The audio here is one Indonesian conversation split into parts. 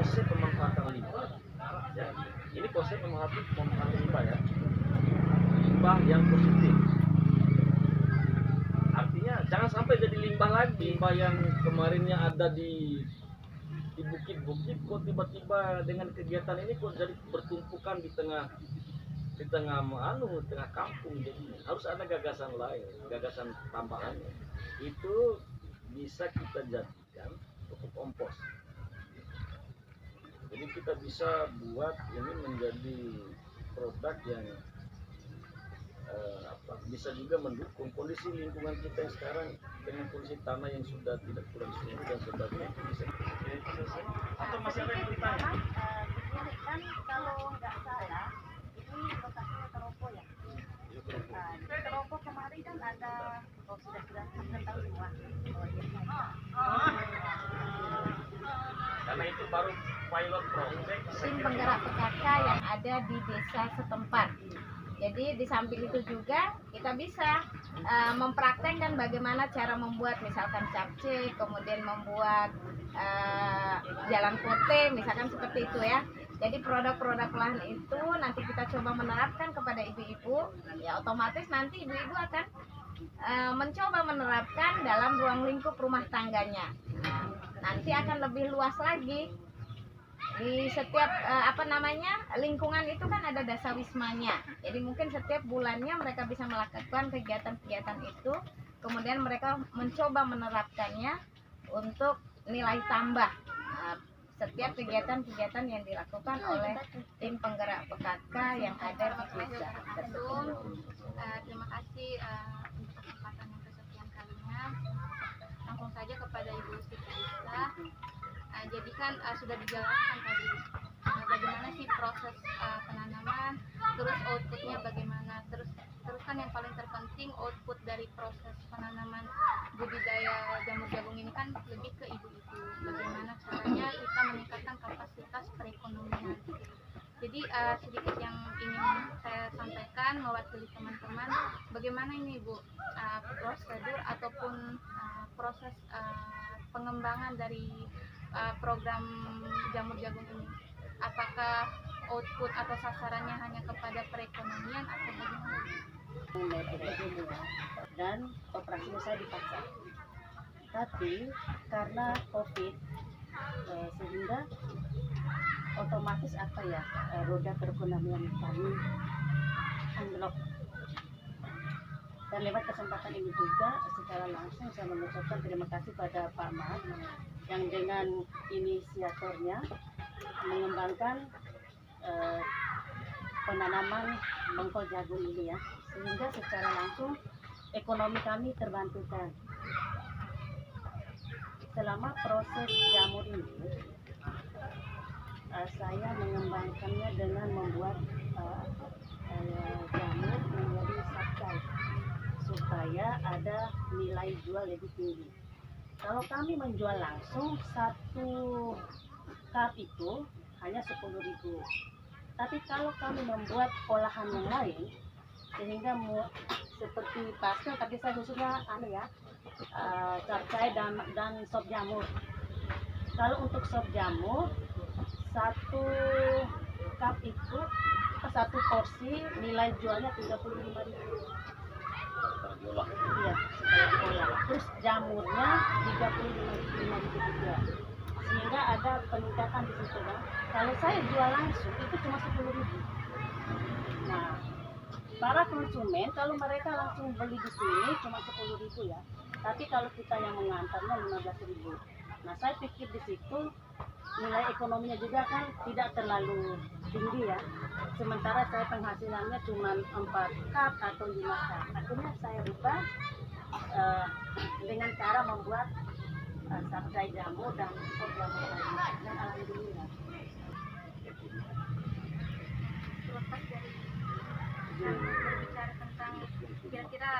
konsep pemanfaatan limbah, ya. Ini konsep pemanfaatan limbah ya, limbah yang positif. Artinya jangan sampai jadi limbah lagi, limbah yang kemarinnya ada di bukit-bukit, kok tiba-tiba dengan kegiatan ini kok jadi bertumpukan di tengah tengah kampung. Jadi harus ada gagasan lain, gagasan tambahan. Itu bisa kita jadikan pupuk kompos. Jadi kita bisa buat ini menjadi produk yang bisa juga mendukung kondisi lingkungan kita yang sekarang dengan kondisi tanah yang sudah tidak kurang subur dan sebagainya. Itu bisa atau masih ada yang bertanya? Begini kan, kalau nggak salah ini lokasinya Teropo ya. Di Teropo kemarin kan ada, sudah tahu semua. Karena itu baru pilot project Tim penggerak PKK yang ada di desa setempat. Jadi di samping itu juga kita bisa mempraktekkan bagaimana cara membuat misalkan capcay, kemudian membuat jalan kote, misalkan seperti itu ya. Jadi produk-produk lahan itu nanti kita coba menerapkan kepada ibu-ibu, ya otomatis nanti ibu-ibu akan mencoba menerapkan dalam ruang lingkup rumah tangganya. Nanti akan lebih luas lagi. Di setiap lingkungan itu kan ada dasawismanya. Jadi mungkin setiap bulannya mereka bisa melakukan kegiatan-kegiatan itu, kemudian mereka mencoba menerapkannya untuk nilai tambah setiap kegiatan-kegiatan yang dilakukan oleh tim penggerak PKK yang ada di desa. Terima kasih untuk kesempatan yang kesekian kalinya. Langsung saja kepada Ibu Siti Isa. Jadi kan sudah dijelaskan tadi bagaimana sih proses penanaman, terus outputnya bagaimana, terus kan yang paling terpenting output dari proses penanaman budidaya jamur jagung ini kan lebih ke ibu-ibu. Bagaimana caranya kita meningkatkan kapasitas perekonomian. Jadi sedikit yang ingin saya sampaikan mewakili teman-teman, bagaimana ini Ibu prosedur ataupun proses pengembangan dari program jamur jagung ini. Apakah output atau sasarannya hanya kepada perekonomian atau bagaimana? Dan operasinya saya dipaksa. Tapi karena COVID sehingga otomatis roda perekonomian kami anjlok. Dan lewat kesempatan ini juga secara langsung saya mengucapkan terima kasih pada Pak Mat yang dengan inisiatornya mengembangkan penanaman bengkol jagung ini ya, sehingga secara langsung ekonomi kami terbantukan. Selama proses jamur ini saya mengembangkannya dengan membuat jamur menjadi subcay supaya ada nilai jual lebih tinggi. Kalau kami menjual langsung, satu cup itu hanya 10.000. Tapi kalau kami membuat olahan yang lain, sehingga seperti pastel, tapi saya khususnya capcay dan sop jamur. Kalau untuk sop jamur, satu cup itu satu porsi nilai jualnya 35.000. Iya, setelah diolah. Terus jamurnya 35.000 juga. Sehingga ada peningkatan di situ kan. Kalau saya jual langsung itu cuma 10.000. Nah, para konsumen kalau mereka langsung beli di sini cuma 10.000 ya. Tapi kalau kita yang mengantarnya 15.000. Nah, saya pikir di situ nilai ekonominya juga kan tidak terlalu tinggi ya. Sementara saya penghasilannya cuma 4 cup atau 5 cup. Akhirnya saya rubah dengan cara membuat subcay jamur dan sop jamur lainnya. Dan alhamdulillah. Terlepas dari berbicara tentang kira-kira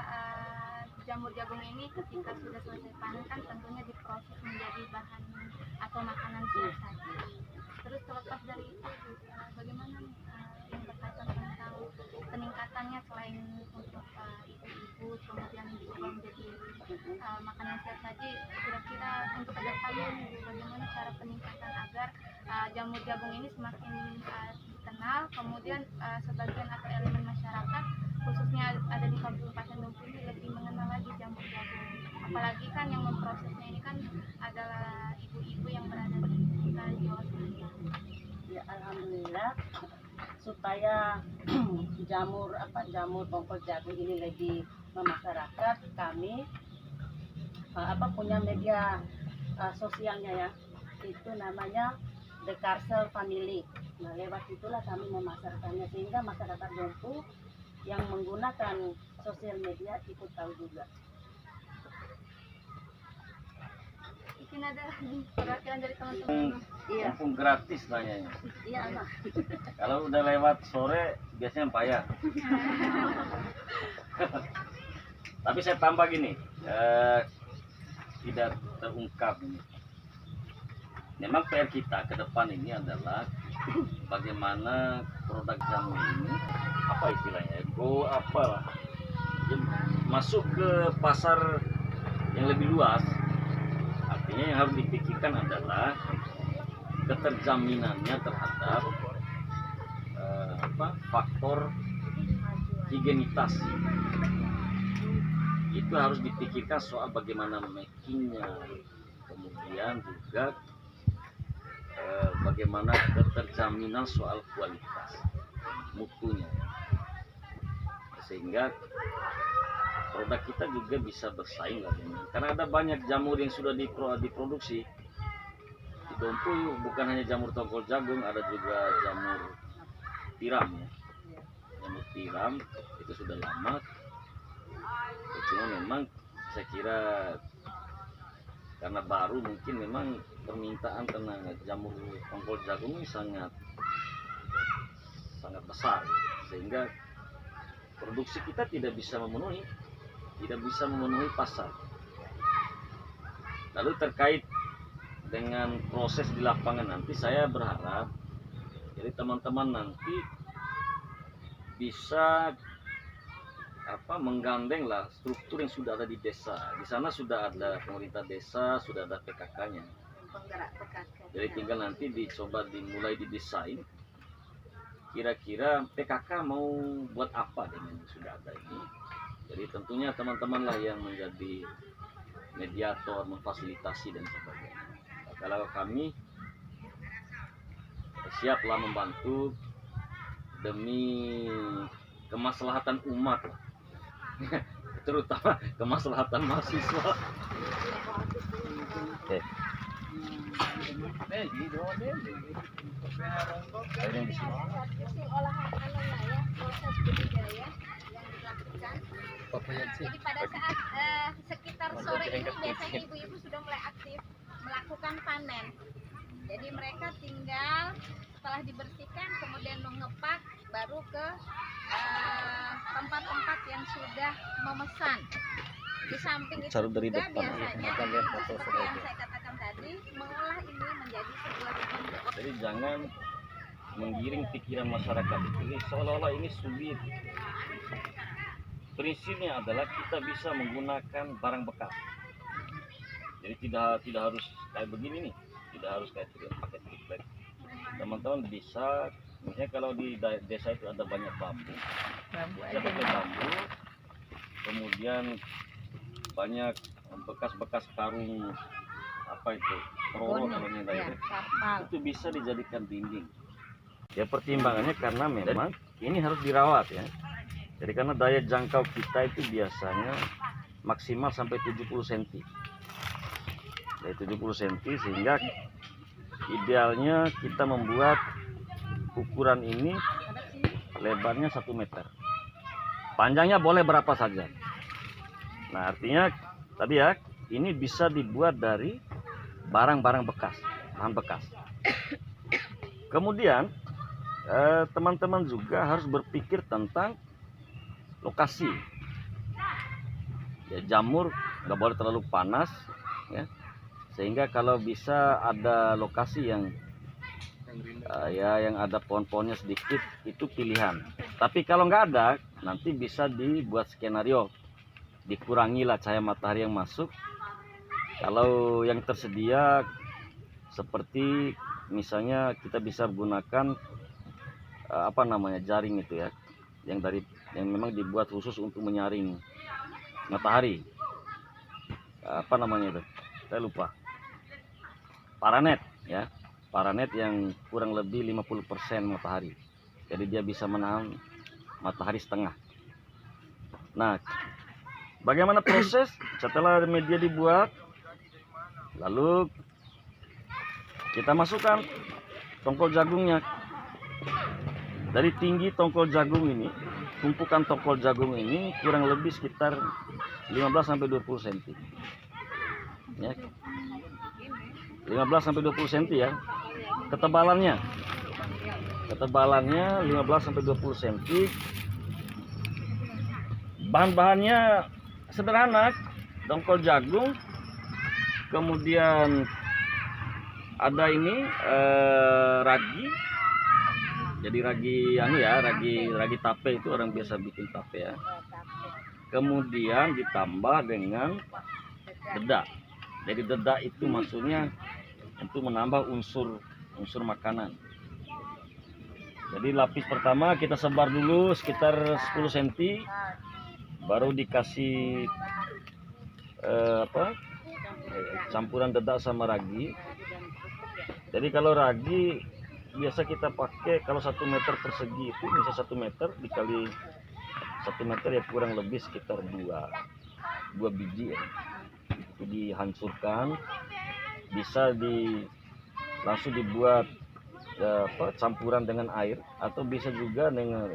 jamur jagung ini ketika sudah selesai panen kan tentunya diproses menjadi bahan atau makanan siap saji. Terus terlepas dari itu bagaimana yang berkaitan tentang peningkatannya selain untuk ibu-ibu kemudian diubah menjadi makanan siap saji, kira-kira untuk kedepannya bagaimana cara peningkatan agar jamur jagung ini semakin dikenal. Kemudian sebagian atau elemen masyarakat khususnya ada di Kabupaten Dompu ini lebih mengenal lagi jamur jagung. Apalagi kan yang memprosesnya ini kan adalah ibu-ibu yang berada di Jawa Tengah. Ya, alhamdulillah supaya jamur tongkol jagung ini lebih memasyarakat, kami punya media sosialnya ya, itu namanya The Karsel Family. Nah, lewat itulah kami memasarkannya sehingga masyarakat Dompu yang menggunakan sosial media ikut tahu juga. Mungkin ada perwakilan dari teman-teman. Iya, Mumpung gratis nanyanya. iya Mas. Kalau udah lewat sore biasanya payah. Tapi saya tambah gini, tidak terungkap ini. Memang PR kita ke depan ini adalah bagaimana produk jamu ini, apa istilahnya, masuk ke pasar yang lebih luas. Artinya yang harus dipikirkan adalah keterjaminannya terhadap faktor higienitas. Itu harus dipikirkan soal bagaimana makingnya, kemudian juga bagaimana keterjaminan soal kualitas mutunya, sehingga produk kita juga bisa bersaing lagi. Karena ada banyak jamur yang sudah diproduksi di Dompu, bukan hanya jamur tongkol jagung, ada juga jamur tiram ya. Jamur tiram itu sudah lama, cuma memang saya kira karena baru mungkin memang permintaan tentang jamur tongkol jagung ini sangat besar, sehingga produksi kita tidak bisa memenuhi pasar. Lalu terkait dengan proses di lapangan nanti, saya berharap jadi teman-teman nanti bisa menggandeng lah struktur yang sudah ada di desa. Di sana sudah ada pemerintah desa, sudah ada PKK-nya. Jadi tinggal nanti dimulai didesain. Kira-kira PKK mau buat apa dengan yang sudah ada ini. Jadi tentunya teman-teman lah yang menjadi mediator, memfasilitasi dan sebagainya. Kalau kami siaplah membantu demi kemaslahatan umat, terutama kemaslahatan mahasiswa. Olahan ya, proses budidaya yang dilakukan. Jadi pada saat sekitar sore ini biasanya ibu-ibu sudah mulai aktif melakukan panen. Jadi mereka tinggal setelah dibersihkan kemudian mengepak baru ke tempat-tempat yang sudah memesan. Di samping itu juga biasanya seperti yang saya katakan tadi, mengolah ini menjadi sebuah bentuk. Jadi jangan menggiring pikiran masyarakat itu seolah-olah ini sulit. Prinsipnya adalah kita bisa menggunakan barang bekas. Jadi tidak harus kayak begini nih, tidak harus kayak pakai triplek. Teman-teman bisa, misalnya kalau di desa itu ada banyak bambu, bisa pakai bambu, kemudian banyak bekas-bekas karung peroro namanya itu, itu bisa dijadikan dinding. Ya pertimbangannya karena memang ini harus dirawat ya. Jadi karena daya jangkau kita itu biasanya maksimal sampai 70 cm. Dari 70 cm sehingga idealnya kita membuat ukuran ini lebarnya 1 meter. Panjangnya boleh berapa saja. Nah artinya tadi ya, ini bisa dibuat dari barang-barang bekas, bahan bekas. Kemudian teman-teman juga harus berpikir tentang lokasi. Ya, jamur nggak boleh terlalu panas, ya. Sehingga kalau bisa ada lokasi yang yang ada pohon-pohonnya sedikit, itu pilihan. Tapi kalau nggak ada, nanti bisa dibuat skenario, dikurangilah cahaya matahari yang masuk. Kalau yang tersedia seperti misalnya kita bisa gunakan apa namanya, jaring itu ya, yang memang dibuat khusus untuk menyaring matahari. Apa namanya itu? Saya lupa. Paranet ya. Paranet yang kurang lebih 50% matahari. Jadi dia bisa menahan matahari setengah. Nah, bagaimana proses setelah media dibuat? Lalu kita masukkan tongkol jagungnya. Dari tinggi tongkol jagung ini, tumpukan tongkol jagung ini kurang lebih sekitar 15-20 cm. Ya. 15-20 cm ya. Ketebalannya 15-20 cm. Bahan-bahannya sederhana, tongkol jagung, kemudian ada ini ragi. Jadi ragi tape itu orang biasa bikin tape ya. Kemudian ditambah dengan dedak. Jadi dedak itu maksudnya untuk menambah unsur makanan. Jadi lapis pertama kita sebar dulu sekitar 10 cm, baru dikasih campuran dedak sama ragi. Jadi kalau ragi biasa kita pakai kalau 1 meter persegi itu bisa 1 meter dikali 1 meter ya kurang lebih sekitar 2 biji ya. Itu dihancurkan, bisa langsung dibuat campuran dengan air, atau bisa juga dengan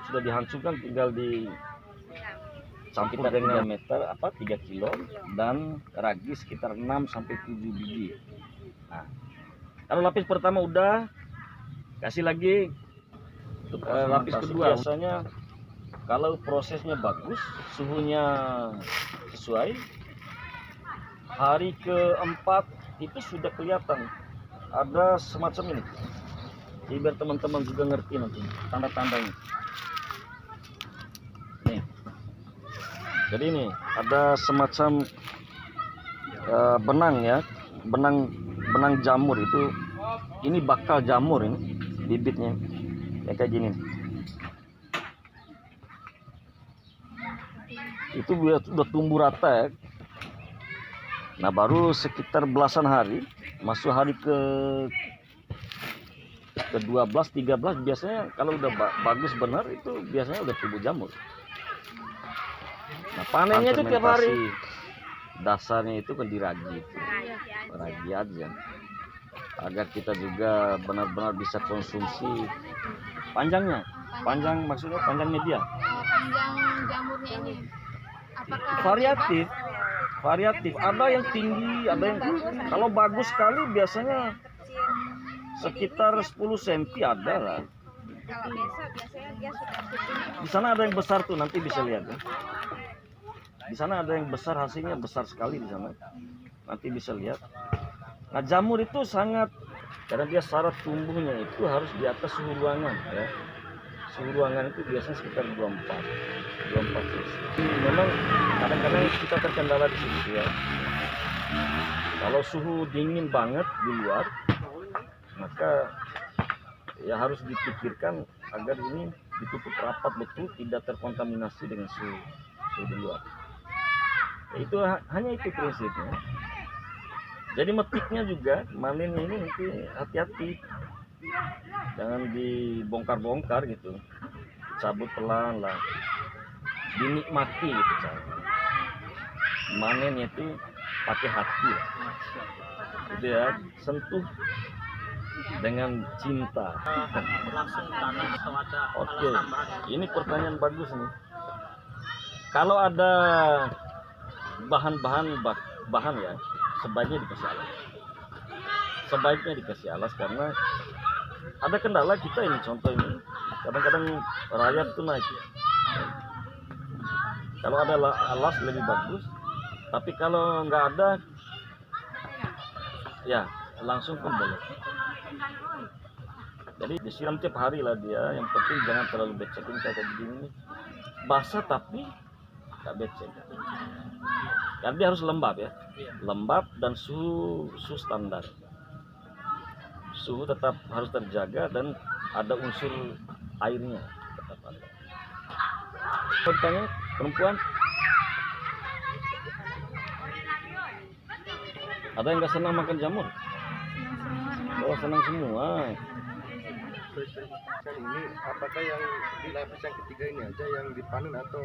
sudah dihancurkan tinggal dicampur dengan meter 3 kilo dan ragi sekitar 6-7 biji. Nah, kalau lapis pertama udah, kasih lagi lapis kedua. Biasanya kalau prosesnya bagus, suhunya sesuai, hari keempat itu sudah kelihatan ada semacam ini. Jadi biar teman-teman juga ngerti nanti tanda-tandanya. Nih. Jadi ini ada semacam benang ya, benang jamur itu. Ini bakal jamur ini, bibitnya ya kayak gini. Itu udah tumbuh rata ya. Nah, baru sekitar belasan hari, masuk hari ke 12-13 biasanya kalau udah bagus benar itu biasanya udah tumbuh jamur. Nah, panennya itu tiap hari. Dasarnya itu kan diragi itu. Ragi aja. Agar kita juga benar-benar bisa konsumsi panjangnya. Panjang maksudnya panjang media. Panjang jamurnya ini. Apakah Variatif. Ada yang tinggi, ada yang kalau bagus sekali biasanya sekitar 10 cm ada lah. Kalau biasanya dia sudah tutup. Di sana ada yang besar tuh, nanti bisa lihat ya. Di sana ada yang besar, hasilnya besar sekali di sana. Nanti bisa lihat. Nah, jamur itu sangat, karena dia syarat tumbuhnya itu harus di atas suhu ruangan ya. Suhu ruangan itu biasanya sekitar 24 Celcius. Memang kadang-kadang kita terkendala di situ ya. Kalau suhu dingin banget di luar, maka ya harus dipikirkan agar ini ditutup rapat betul, tidak terkontaminasi dengan suhu di luar. Ya, itu hanya itu prinsipnya. Jadi metiknya juga, manennya ini nanti hati-hati, jangan dibongkar-bongkar gitu, cabut pelan lah, dinikmati gitu cara. Manennya itu pakai hati lah. Gitu ya, sentuh dengan cinta. Oke, ini pertanyaan bagus nih. Kalau ada bahan ya, sebaiknya dikasih alas karena ada kendala kita ini. Contoh ini kadang-kadang rayap tuh naik ya. Kalau ada alas lebih bagus, tapi kalau nggak ada ya langsung kembali. Jadi disiram tiap hari lah dia, yang penting jangan terlalu becek. Ini kayak begini basah tapi nggak becek. Karena dia harus lembab ya, lembab dan suhu standar. suhu tetap harus terjaga dan ada unsur airnya tetap ada. Pertanyaan perempuan, ada yang nggak senang makan jamur? Oh, senang semua. Kan ini apakah yang di lapis yang ketiga ini aja yang dipanen atau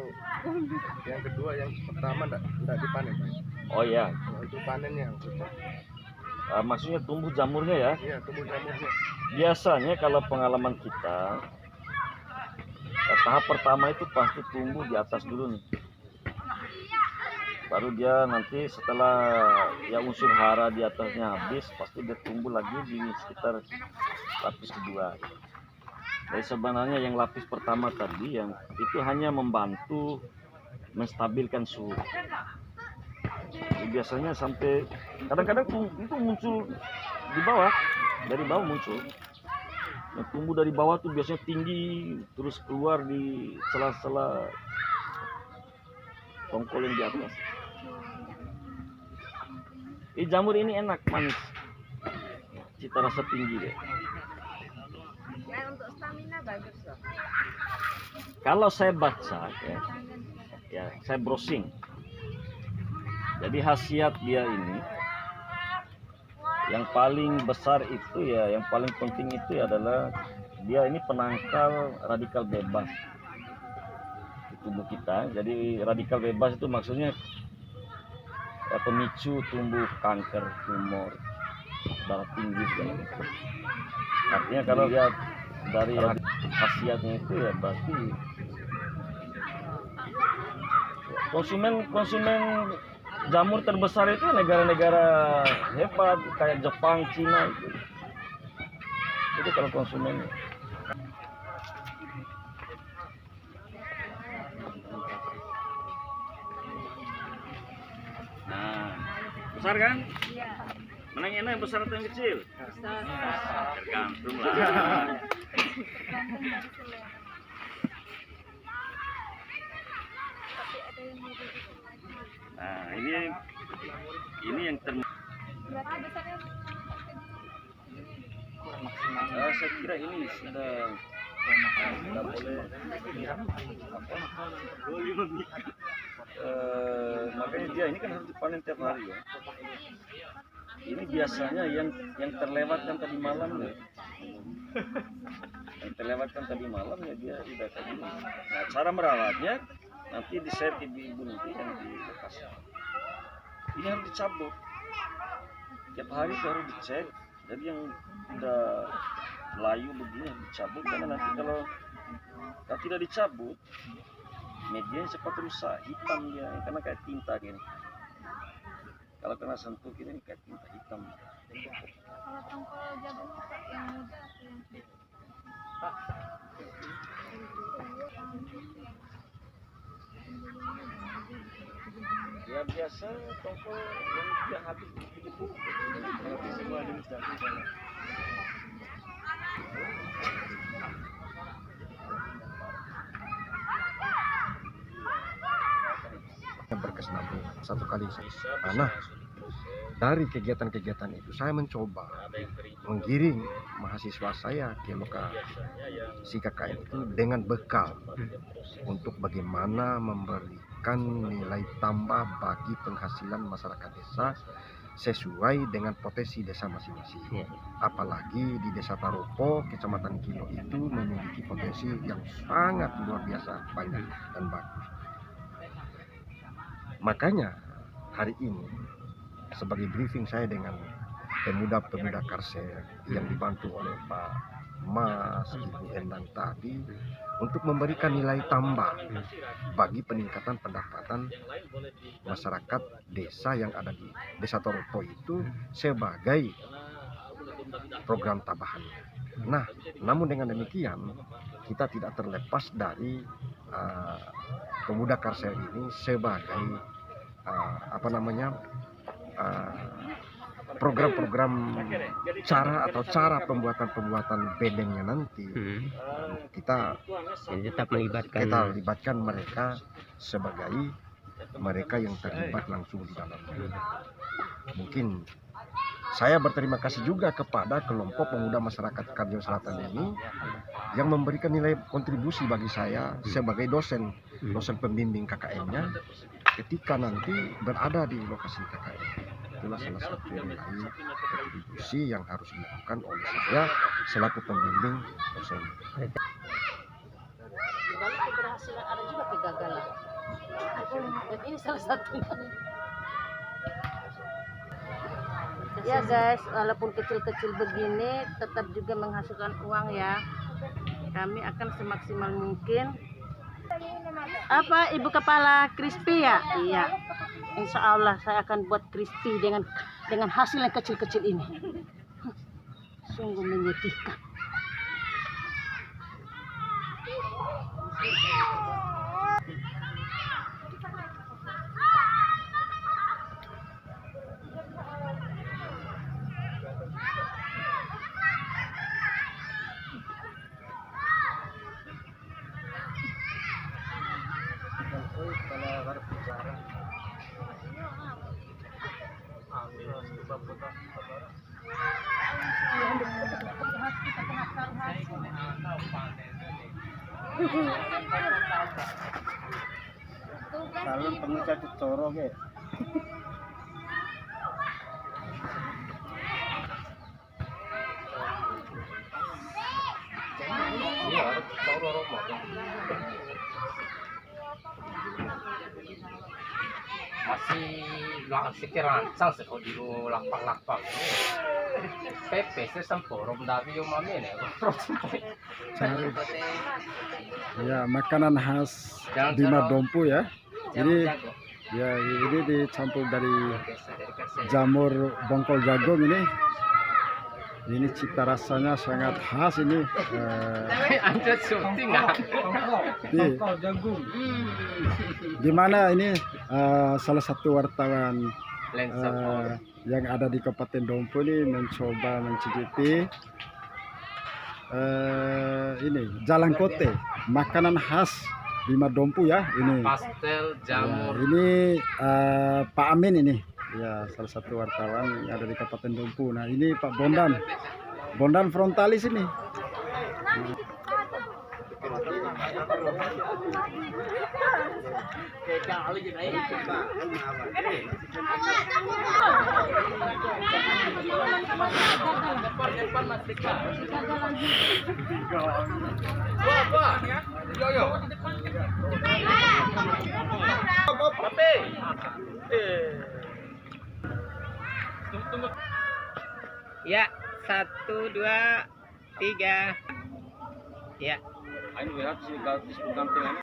yang kedua yang pertama enggak dipanen, Pak? Oh ya, Untuk panennya maksudnya tumbuh jamurnya ya. iya, tumbuh jamurnya. Biasanya kalau pengalaman kita, tahap pertama itu pasti tumbuh di atas dulu nih. Baru dia nanti setelah ya unsur hara di atasnya habis, pasti dia tumbuh lagi di sekitar lapis kedua. Jadi sebenarnya yang lapis pertama tadi yang itu hanya membantu menstabilkan suhu. Jadi biasanya sampai kadang-kadang itu muncul di bawah, dari bawah muncul. Yang tumbuh dari bawah tuh biasanya tinggi terus keluar di sela-sela tongkol yang di atas. Jamur ini enak, manis, cita rasa tinggi deh. Nah, untuk stamina bagus loh. Kalau saya baca ya saya browsing. Jadi khasiat dia ini yang paling besar itu ya, yang paling penting itu adalah dia ini penangkal radikal bebas di tubuh kita. Jadi radikal bebas itu maksudnya pemicu tumbuh kanker, tumor, darah tinggi segala macam. Artinya kalau lihat dari khasiatnya itu ya berarti konsumen jamur terbesar itu negara-negara hebat kayak Jepang, Cina itu kalau konsumennya. Nah, besar kan? Iya. Mana yang enak, yang besar atau yang kecil? Besar. Tergantung lah. Nah, ini yang Berarti besarnya saya kira ini sudah boleh makanya dia ini kan harus dipanen tiap hari ya. Ini biasanya yang terlewatkan tadi malam ya. Yang terlewatkan tadi malam ya dia udah kayak gini. Nah, cara merawatnya nanti di share ibu-ibu nanti yang di lokasi. Ini harus dicabut. Tiap hari itu harus dicek. Jadi yang udah layu begini harus dicabut karena nanti kalau tidak dicabut medianya cepat rusak, hitam dia karena kayak tinta gini. Kalau kena sentuh gini kayak tinta hitam. kalau tongkol jagung Pak, yang muda atau yang tua? Ya biasa tongkol yang habis begitu. Habis semua jenis jagung sana. Yang berkesinambungan satu kali nah, dari kegiatan-kegiatan itu saya mencoba menggiring mahasiswa saya ke lokasi KKN itu dengan bekal untuk bagaimana memberikan nilai tambah bagi penghasilan masyarakat desa sesuai dengan potensi desa masing-masing. Apalagi di Desa Taropo, Kecamatan Kilo itu memiliki potensi yang sangat luar biasa banyak dan bagus. Makanya hari ini sebagai briefing saya dengan pemuda-pemuda Karsel yang dibantu oleh Pak Mas, Ibu Endang tadi untuk memberikan nilai tambah bagi peningkatan pendapatan masyarakat desa yang ada di Desa Toropo itu sebagai program tambahannya. Nah, namun dengan demikian kita tidak terlepas dari pemuda Karsel ini sebagai program-program cara pembuatan bedengnya nanti kita libatkan mereka sebagai mereka yang terlibat langsung di dalamnya. Mungkin saya berterima kasih juga kepada kelompok pemuda masyarakat Karjo Selatan ini yang memberikan nilai kontribusi bagi saya sebagai dosen pembimbing KKN-nya ketika nanti berada di lokasi KKN. Itulah salah satu nilai kontribusi yang harus dilakukan oleh saya selaku pembimbing dosen. Di balik keberhasilan ada juga kegagalan. Dan ini salah satunya. Ya guys, walaupun kecil-kecil begini tetap juga menghasilkan uang ya. Kami akan semaksimal mungkin. Apa Ibu Kepala crispy ya? Iya. Insya Allah saya akan buat crispy dengan hasil yang kecil-kecil ini. Sungguh menyedihkan. Kalau pengusaha coro ke. Iya, coro Roma. Masih lang sekiran sang sa di lapang-lapang. Pepe sa samporom dami yung mami ne. Ya, makanan khas Bima Dompu ya. Ini ya ini dicampur dari jamur bongkol jagung ini. Ini cita rasanya sangat khas ini. Anjat syuting ah. Gimana ini salah satu wartawan Lensa yang ada di Kabupaten Dompu ini mencoba mencicipi ini jalangkote, makanan khas Bima Dompu ya ini. pastel jamur. Ya, ini Pak Amin ini. Ya, salah satu wartawan yang ada di Kabupaten Dompu. Nah, ini Pak Bondan frontalis ini. Ya, 1, 2, 3. Ya. Ayo lihat si gampang